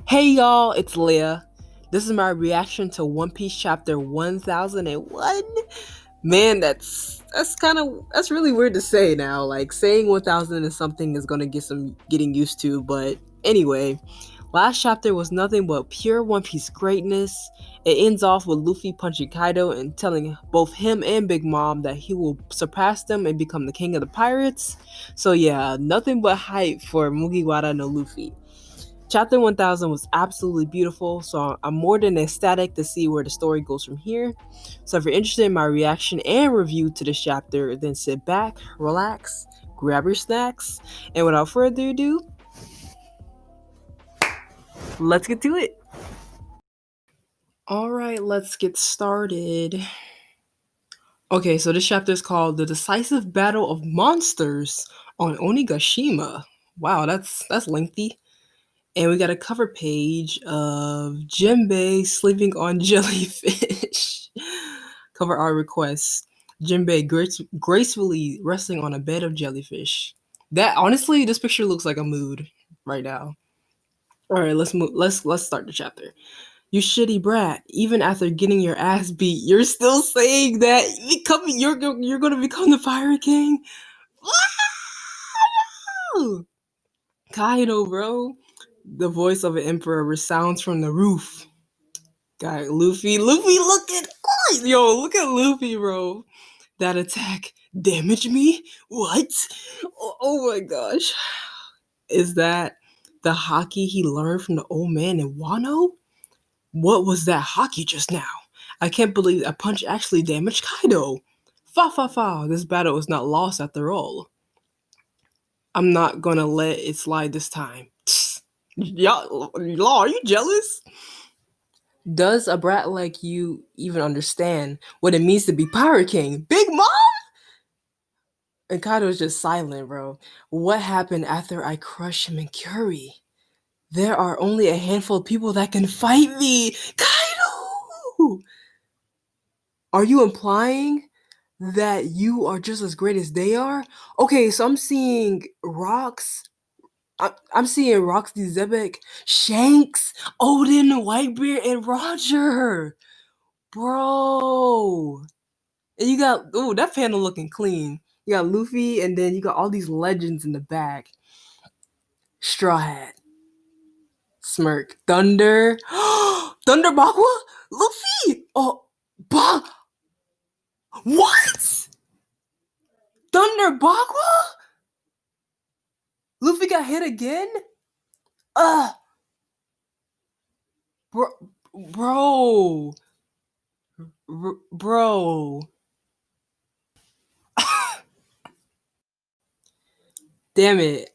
Hey y'all, it's Leah. This is my reaction to One Piece chapter 1001. Man, that's really weird to say now. Like saying 1000 is something is gonna get some getting used to, but anyway, last chapter was nothing but pure One Piece greatness. It ends off with Luffy punching Kaido and telling both him and Big Mom that he will surpass them and become the king of the pirates. So yeah, nothing but hype for Mugiwara no Luffy. Chapter 1000 was absolutely beautiful, so I'm more than ecstatic to see where the story goes from here. So if you're interested in my reaction and review to this chapter, then sit back, relax, grab your snacks, and without further ado, let's get to it. Alright, let's get started. Okay, so this chapter is called The Decisive Battle of Monsters on Onigashima. Wow, that's lengthy. And we got a cover page of Jinbei sleeping on jellyfish. Cover art request. Jinbei gracefully resting on a bed of jellyfish. That honestly, this picture looks like a mood right now. All right, let's move. Let's start the chapter. You shitty brat! Even after getting your ass beat, you're still saying that you're gonna become the Pirate King. Wow! Kaido, bro. The voice of an emperor resounds from the roof. Guy, Luffy, look at look at Luffy, bro. That attack damaged me? What? Oh my gosh. Is that the hockey he learned from the old man in Wano? What was that hockey just now? I can't believe that punch actually damaged Kaido. Fa fa fa, this battle is not lost after all. I'm not gonna let it slide this time. Y'all, are you jealous? Does a brat like you even understand what it means to be Pirate King? Big Mom? And Kaido's just silent, bro. What happened after I crushed him in Curie? There are only a handful of people that can fight me. Kaido! Are you implying that you are just as great as they are? Okay, so I'm seeing Rocks. I'm seeing Roxy Zebek, Shanks, Odin, Whitebeard, and Roger. Bro. And you got that panel looking clean. You got Luffy, and then you got all these legends in the back. Straw Hat, Smirk, Thunder, Thunder Bakwa, Luffy. Oh, what? Thunder Bakwa? Luffy got hit again? Uh, bro, bro, bro. Damn it.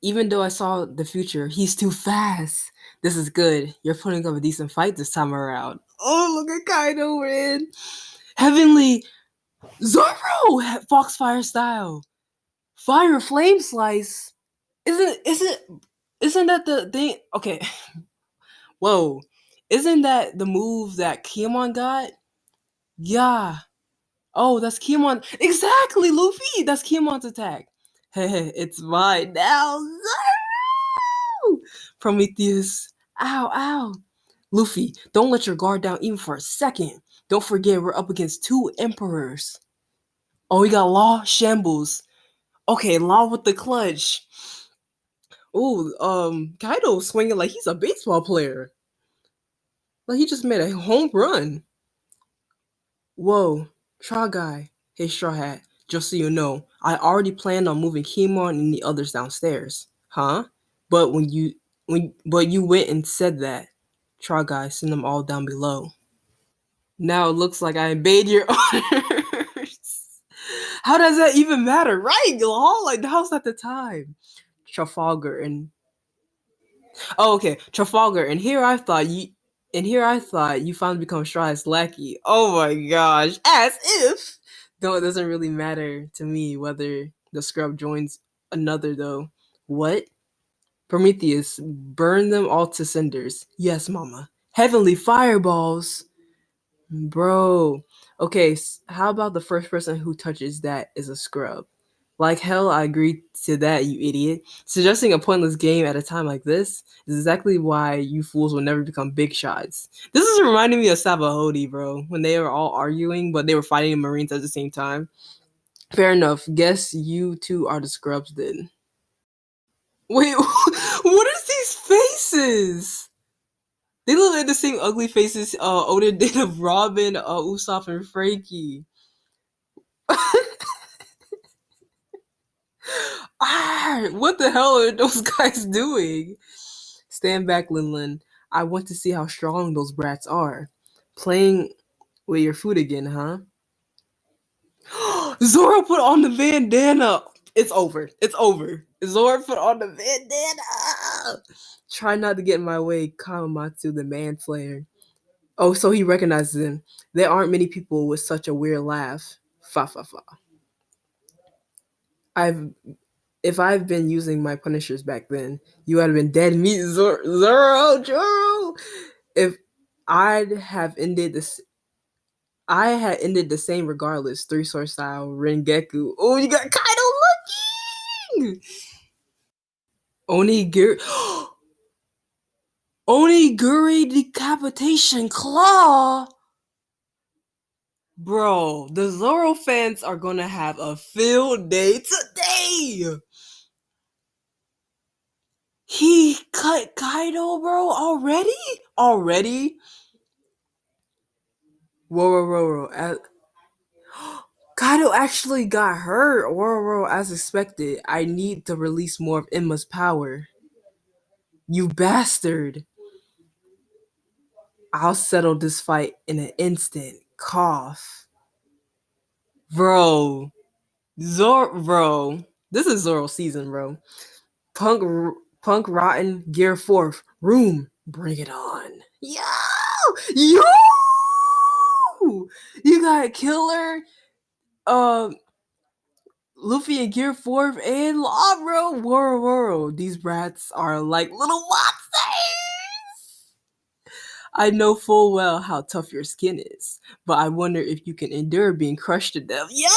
Even though I saw the future, he's too fast. This is good. You're putting up a decent fight this time around. Oh, look at Kaido, man. Heavenly Zoro Foxfire style. Fire flame slice. Isn't that the thing? Okay. Whoa. Isn't that the move that Kiemon got? Yeah. Oh, that's Kiemon's. Exactly, Luffy. That's Kiemon's attack. Hey, it's mine now. Prometheus. Ow, ow. Luffy, don't let your guard down even for a second. Don't forget we're up against two emperors. Oh, we got Law Shambles. Okay, Law with the clutch. Ooh, Kaido swinging like he's a baseball player. Like he just made a home run. Whoa, Straw Guy. Hey, Straw Hat. Just so you know, I already planned on moving Kimon and the others downstairs. Huh? But but you went and said that. Try guys, send them all down below. Now it looks like I obeyed your orders. How does that even matter? Right, lol? Like how's that the time? Trafalgar and okay, Trafalgar, and here I thought you finally become Strah's lackey. Oh my gosh. As if though it doesn't really matter to me whether the scrub joins another though. What? Prometheus, burn them all to cinders. Yes, mama. Heavenly fireballs. Bro. Okay, how about the first person who touches that is a scrub? Like hell, I agree to that, you idiot. Suggesting a pointless game at a time like this is exactly why you fools will never become big shots. This is reminding me of Sabahodi, bro, when they were all arguing, but they were fighting the Marines at the same time. Fair enough. Guess you two are the scrubs then. Wait, what are these faces? They look like the same ugly faces Oda did of Robin, Usopp, and Frankie. What the hell are those guys doing? Stand back, Linlin. I want to see how strong those brats are. Playing with your food again, huh? Zoro put on the bandana. It's over. It's over. Zoro put on the bandana. Try not to get in my way, Kawamatsu, the man flayer. Oh, so he recognizes him. There aren't many people with such a weird laugh. Fa fa fa. If I've been using my punishers back then, you would have been dead meat, Zoro, Joro. If I'd have ended this, I had ended the same regardless. Three sword style, Rengeku. Oh, you got Kaido looking. Onigiri. Onigiri decapitation claw. Bro, the Zoro fans are gonna have a field day today. He cut Kaido, bro, already? Already? Whoa. Kaido actually got hurt. Whoa, as expected. I need to release more of Emma's power. You bastard. I'll settle this fight in an instant. Cough. Bro. Bro. This is Zoro season, bro. Punk rotten gear fourth. Room. Bring it on. Yo! You got Killer, Luffy and Gear 4 and Law, bro. Whoa. These brats are like little monsters. I know full well how tough your skin is, but I wonder if you can endure being crushed to death. Yo,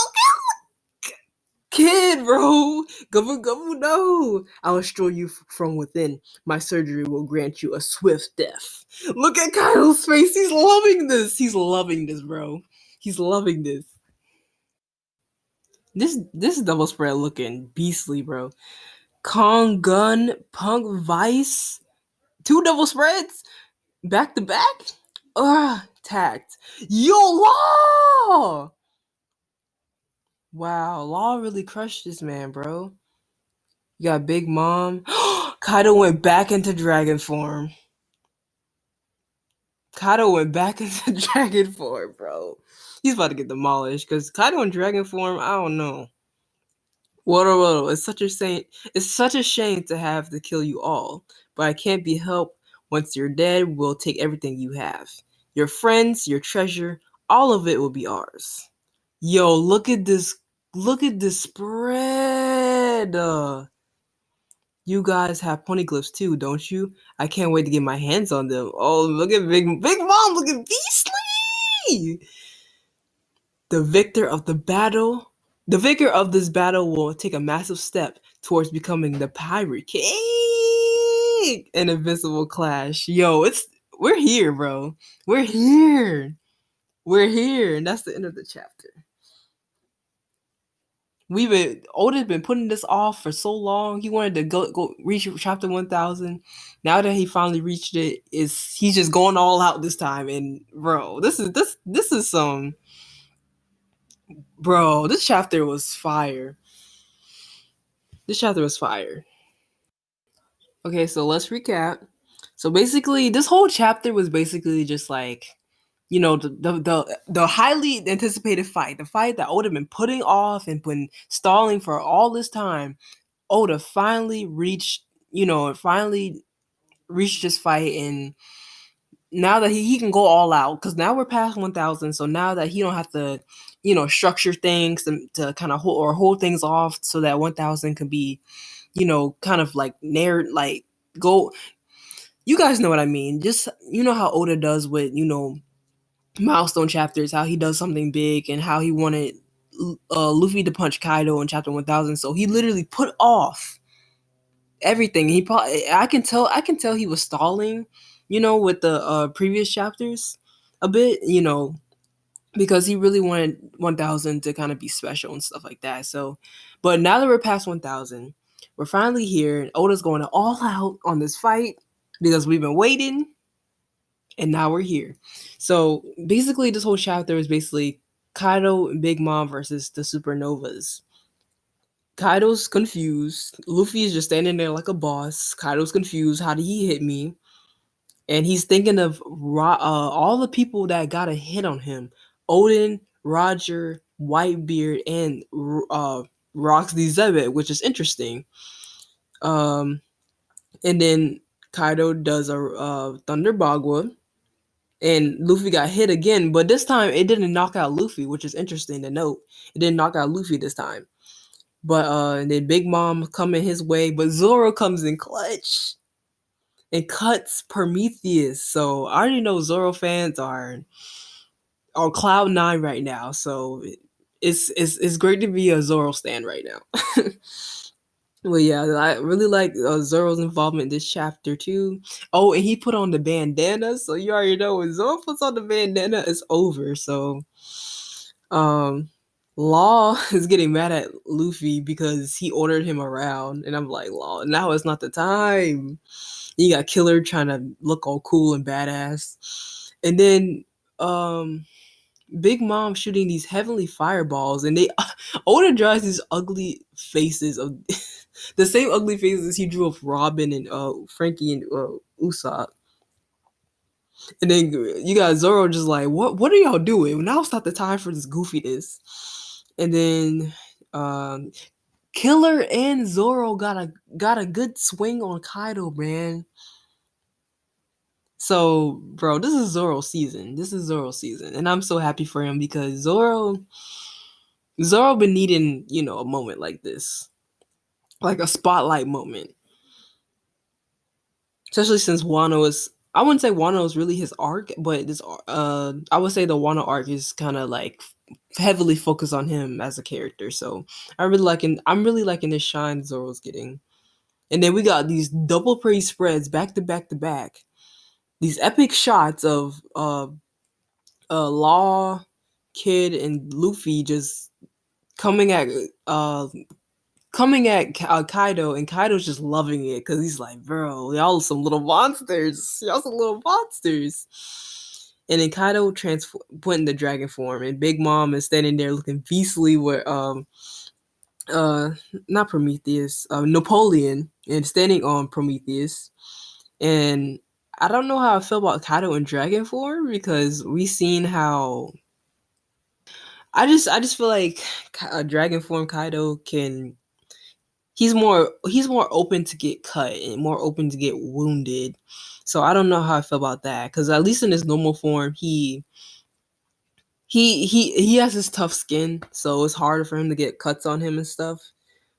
kid, bro. Gubba, no. I'll destroy you from within. My surgery will grant you a swift death. Look at Kyle's face. He's loving this. He's loving this, bro. He's loving this. This double spread looking beastly, bro. Kong Gun, Punk Vice, 2 double spreads, back to back. Tact. Yo, Law. Wow, Law really crushed this man, bro. You got Big Mom. Kaido went back into dragon form. Bro. He's about to get demolished because Kaido in dragon form, I don't know. Whoa. It's such a shame to have to kill you all, but I can't be helped. Once you're dead, we'll take everything you have. Your friends, your treasure, all of it will be ours. Yo, look at this spread. You guys have poneglyphs too, don't you? I can't wait to get my hands on them. Oh, look at Big Mom, look at Beastly! The victor of this battle will take a massive step towards becoming the Pirate King. An invincible clash. Yo, we're here, bro. We're here. And that's the end of the chapter. Oda's been putting this off for so long. He wanted to go reach chapter 1000. Now that he finally reached it, he's just going all out this time. And bro, this is some. Bro, this chapter was fire. Okay, so let's recap. So basically, this whole chapter was basically just like, the highly anticipated fight, the fight that Oda been putting off and been stalling for all this time. Oda finally reached this fight, and now that he can go all out, because now we're past 1000, so now that he don't have to, structure things to kind of hold things off so that 1000 can be, kind of like go. You guys know what I mean. Just, how Oda does with, milestone chapters, how he does something big and how he wanted, Luffy to punch Kaido in chapter 1000, so he literally put off everything. He probably I can tell he was stalling, with the previous chapters a bit, because he really wanted 1000 to kind of be special and stuff like that. So, but now that we're past 1000, we're finally here, and Oda's going all out on this fight because we've been waiting, and now we're here. So basically, this whole chapter is basically Kaido and Big Mom versus the Supernovas. Kaido's confused. Luffy is just standing there like a boss. Kaido's confused. How did he hit me? And he's thinking of all the people that got a hit on him: Odin, Roger, Whitebeard, and Rox D. Zebet, which is interesting. And then Kaido does a Thunder Bagua, and Luffy got hit again, but this time it didn't knock out Luffy, which is interesting to note. It didn't knock out Luffy this time. But and then Big Mom coming his way, but Zoro comes in clutch and cuts Prometheus. So I already know Zoro fans are on cloud 9 right now. So it's great to be a Zoro stan right now. Well, yeah, I really like Zoro's involvement in this chapter too. Oh, and he put on the bandana, so you already know when Zoro puts on the bandana, it's over. So, Law is getting mad at Luffy because he ordered him around, and I'm like, Law, now is not the time. You got Killer trying to look all cool and badass, and then Big Mom shooting these heavenly fireballs, and Oda draws these ugly faces of the same ugly faces he drew of Robin and Frankie and Usopp. And then you got Zoro just like, what are y'all doing? Now's not the time for this goofiness. And then Killer and Zoro got a good swing on Kaido, man. So, bro, this is Zoro season. And I'm so happy for him because Zoro been needing, a moment like this. Like a spotlight moment. Especially since Wano is, I wouldn't say Wano is really his arc, but this I would say the Wano arc is kind of like heavily focused on him as a character. So I'm really liking this shine Zoro's getting. And then we got these double praise spreads back to back to back. These epic shots of Law, Kid, and Luffy just coming at Kaido, and Kaido's just loving it because he's like, bro, y'all some little monsters. And then Kaido put in the dragon form, and Big Mom is standing there looking beastly with not Prometheus, Napoleon, and standing on Prometheus. And I don't know how I feel about Kaido in dragon form because we seen how I just feel like dragon form Kaido can. He's more open to get cut and more open to get wounded. So I don't know how I feel about that because at least in his normal form, he has his tough skin, so it's harder for him to get cuts on him and stuff.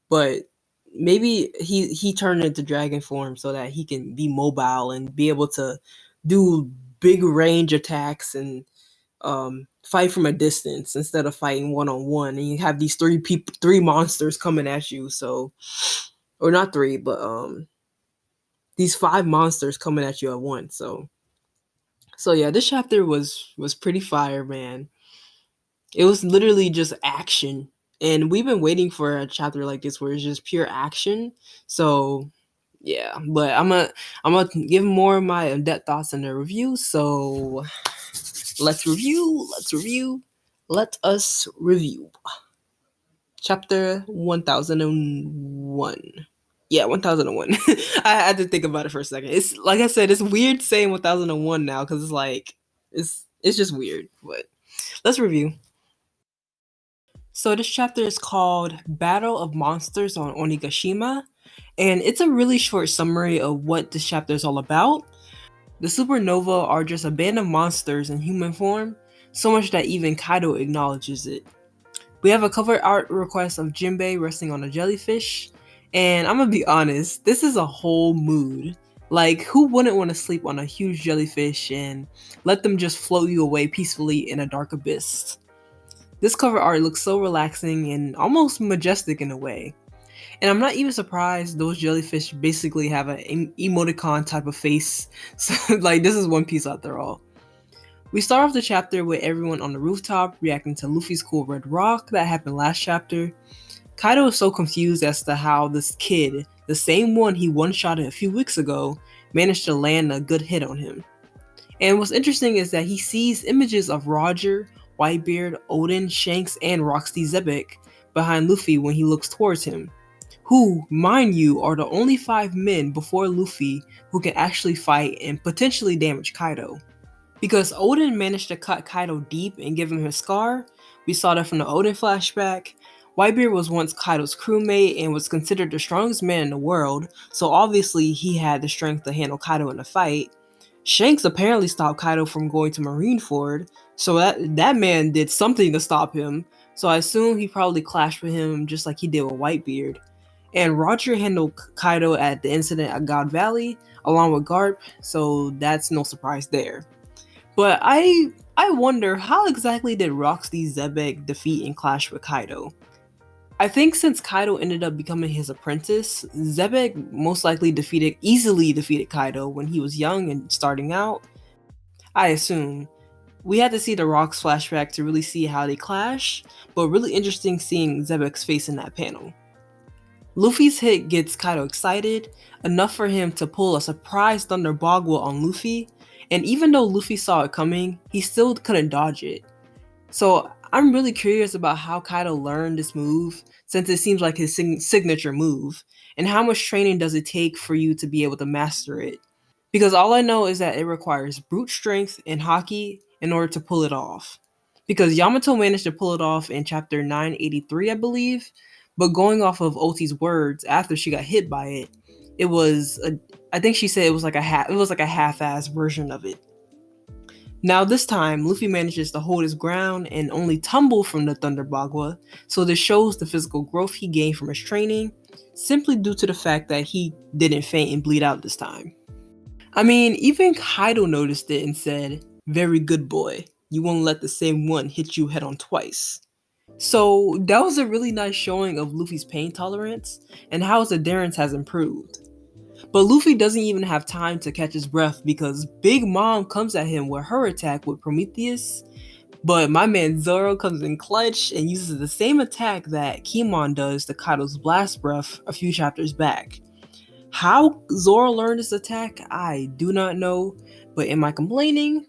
But maybe he turned into dragon form so that he can be mobile and be able to do big range attacks and fight from a distance instead of fighting one-on-one, and you have these three monsters coming at you. So, or not three, but these 5 monsters coming at you at once. So yeah, this chapter was pretty fire, man. It was literally just action, and we've been waiting for a chapter like this where it's just pure action. So yeah, but I'm gonna give more of my in-depth thoughts in the review. So let's review. Let us review. Chapter 1001. Yeah, 1001. I had to think about it for a second. It's like I said, it's weird saying 1001 now because it's like it's just weird. But let's review. So this chapter is called Battle of Monsters on Onigashima, and it's a really short summary of what this chapter is all about. The Supernova are just a band of monsters in human form, so much that even Kaido acknowledges it. We have a cover art request of Jinbei resting on a jellyfish, and I'm gonna be honest, this is a whole mood. Like, who wouldn't want to sleep on a huge jellyfish and let them just float you away peacefully in a dark abyss? This cover art looks so relaxing and almost majestic in a way. And I'm not even surprised those jellyfish basically have an emoticon type of face. So, like, this is One Piece after all. We start off the chapter with everyone on the rooftop reacting to Luffy's cool red rock that happened last chapter. Kaido is so confused as to how this kid, the same one he one-shotted a few weeks ago, managed to land a good hit on him. And what's interesting is that he sees images of Roger, Whitebeard, Odin, Shanks, and Roxy Zebek behind Luffy when he looks towards him, who, mind you, are the only 5 men before Luffy who can actually fight and potentially damage Kaido. Because Odin managed to cut Kaido deep and give him his scar, we saw that from the Odin flashback. Whitebeard was once Kaido's crewmate and was considered the strongest man in the world, so obviously he had the strength to handle Kaido in a fight. Shanks apparently stopped Kaido from going to Marineford, so that man did something to stop him, so I assume he probably clashed with him just like he did with Whitebeard. And Roger handled Kaido at the incident at God Valley, along with Garp, so that's no surprise there. But I wonder, how exactly did Roxy Zebek defeat and clash with Kaido? I think since Kaido ended up becoming his apprentice, Zebek most likely easily defeated Kaido when he was young and starting out. I assume. We had to see the Rocks flashback to really see how they clash, but really interesting seeing Zebek's face in that panel. Luffy's hit gets Kaido excited, enough for him to pull a surprise Thunder Bagua on Luffy, and even though Luffy saw it coming, he still couldn't dodge it. So I'm really curious about how Kaido learned this move, since it seems like his signature move, and how much training does it take for you to be able to master it? Because all I know is that it requires brute strength and haki in order to pull it off. Because Yamato managed to pull it off in chapter 983, I believe, but going off of Oti's words after she got hit by it, I think she said it was like a half-ass version of it. Now this time, Luffy manages to hold his ground and only tumble from the Thunder Bagua, so this shows the physical growth he gained from his training, simply due to the fact that he didn't faint and bleed out this time. I mean, even Kaido noticed it and said, "Very good boy, you won't let the same one hit you head on twice." So that was a really nice showing of Luffy's pain tolerance and how his endurance has improved. But Luffy doesn't even have time to catch his breath because Big Mom comes at him with her attack with Prometheus, but my man Zoro comes in clutch and uses the same attack that Kimon does to Kaido's blast breath a few chapters back. How Zoro learned this attack, I do not know, but am I complaining?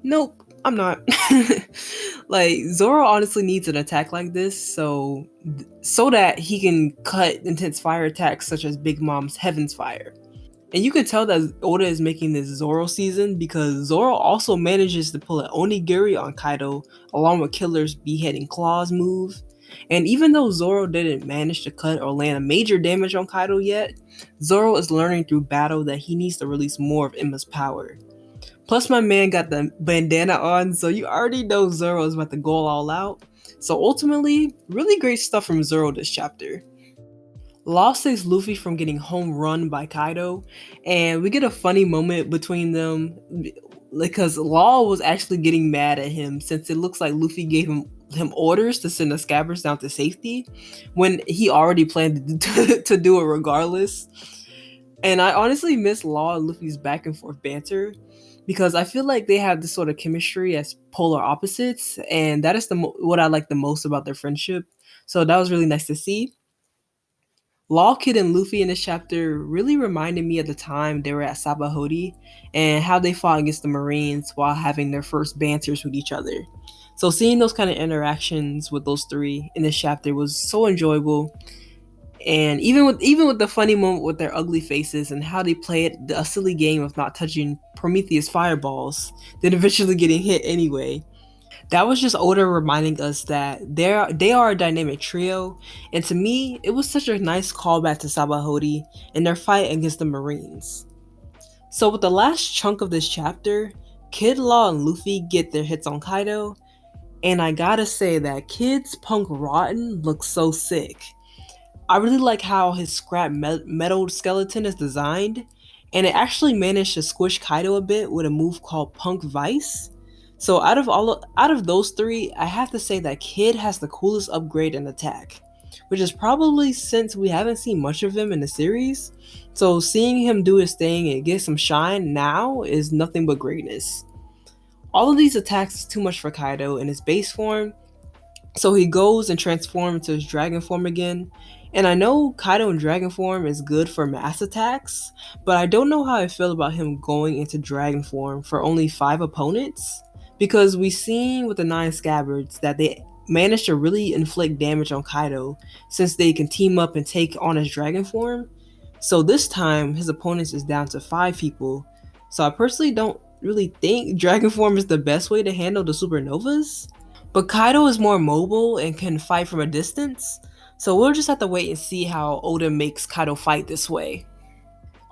Nope, I'm not. Like, Zoro honestly needs an attack like this so that he can cut intense fire attacks such as Big Mom's Heaven's Fire. And you can tell that Oda is making this Zoro season because Zoro also manages to pull an Onigiri on Kaido along with Killer's Beheading Claws move. And even though Zoro didn't manage to cut or land a major damage on Kaido yet, Zoro is learning through battle that he needs to release more of Emma's power. Plus my man got the bandana on, so you already know Zoro is about to go all out. So ultimately, really great stuff from Zoro this chapter. Law saves Luffy from getting home run by Kaido, and we get a funny moment between them because Law was actually getting mad at him since it looks like Luffy gave him orders to send the Scabbards down to safety when he already planned to do it regardless. And I honestly miss Law and Luffy's back and forth banter because I feel like they have this sort of chemistry as polar opposites, and that is what I like the most about their friendship. So that was really nice to see. Law Kid and Luffy in this chapter really reminded me of the time they were at Sabahodi and how they fought against the Marines while having their first banters with each other. So seeing those kind of interactions with those three in this chapter was so enjoyable. And even with the funny moment with their ugly faces and how they played a silly game of not touching Prometheus fireballs, then eventually getting hit anyway. That was just Oda reminding us that they are a dynamic trio, and to me, it was such a nice callback to Sabahodi and their fight against the Marines. So with the last chunk of this chapter, Kid, Law, and Luffy get their hits on Kaido, and I gotta say that Kid's Punk Rotten looks so sick. I really like how his scrap metal skeleton is designed, and it actually managed to squish Kaido a bit with a move called Punk Vice. So out of those three, I have to say that Kid has the coolest upgrade in attack, which is probably since we haven't seen much of him in the series. So seeing him do his thing and get some shine now is nothing but greatness. All of these attacks is too much for Kaido in his base form, so he goes and transforms into his dragon form again. And I know Kaido in dragon form is good for mass attacks, but I don't know how I feel about him going into dragon form for only 5 opponents. Because we've seen with the 9 scabbards that they managed to really inflict damage on Kaido since they can team up and take on his dragon form. So this time his opponents is down to 5 people. So I personally don't really think dragon form is the best way to handle the supernovas. But Kaido is more mobile and can fight from a distance, so we'll just have to wait and see how Oda makes Kaido fight this way.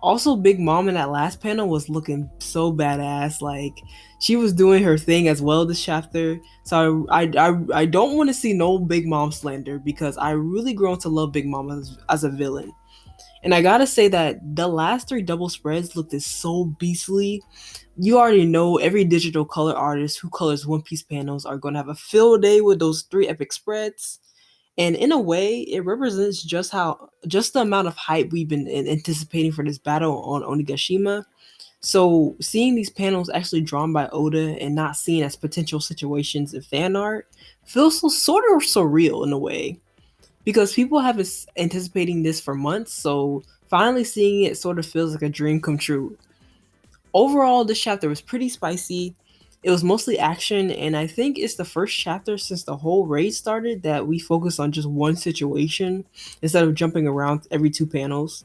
Also, Big Mom in that last panel was looking so badass. Like, she was doing her thing as well this chapter. So I don't want to see no Big Mom slander because I really grown to love Big Mom as a villain. And I gotta say that the last 3 double spreads looked so beastly. You already know every digital color artist who colors One Piece panels are going to have a field day with those 3 epic spreads. And in a way, it represents just the amount of hype we've been anticipating for this battle on Onigashima. So seeing these panels actually drawn by Oda and not seen as potential situations in fan art feels so sort of surreal in a way. Because people have been anticipating this for months, so finally seeing it sort of feels like a dream come true. Overall, this chapter was pretty spicy. It was mostly action, and I think it's the first chapter since the whole raid started that we focus on just one situation instead of jumping around every 2 panels.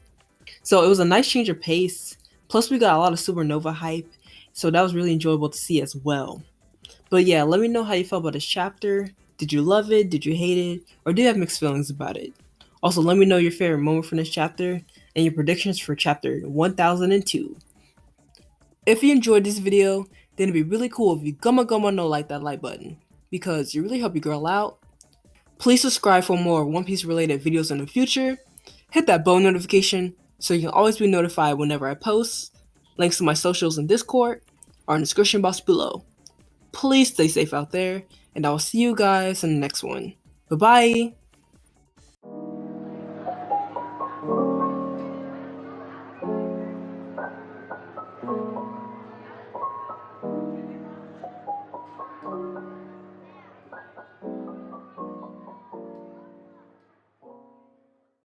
So it was a nice change of pace. Plus, we got a lot of Supernova hype, so that was really enjoyable to see as well. But yeah, let me know how you felt about this chapter. Did you love it? Did you hate it? Or do you have mixed feelings about it? Also, let me know your favorite moment from this chapter and your predictions for chapter 1002. If you enjoyed this video, then it'd be really cool if you gumma no like that like button, because you really help your girl out. Please subscribe for more One Piece related videos in the future. Hit that bell notification so you can always be notified whenever I post. Links to my socials and Discord are in the description box below. Please stay safe out there, and I will see you guys in the next one. Bye bye!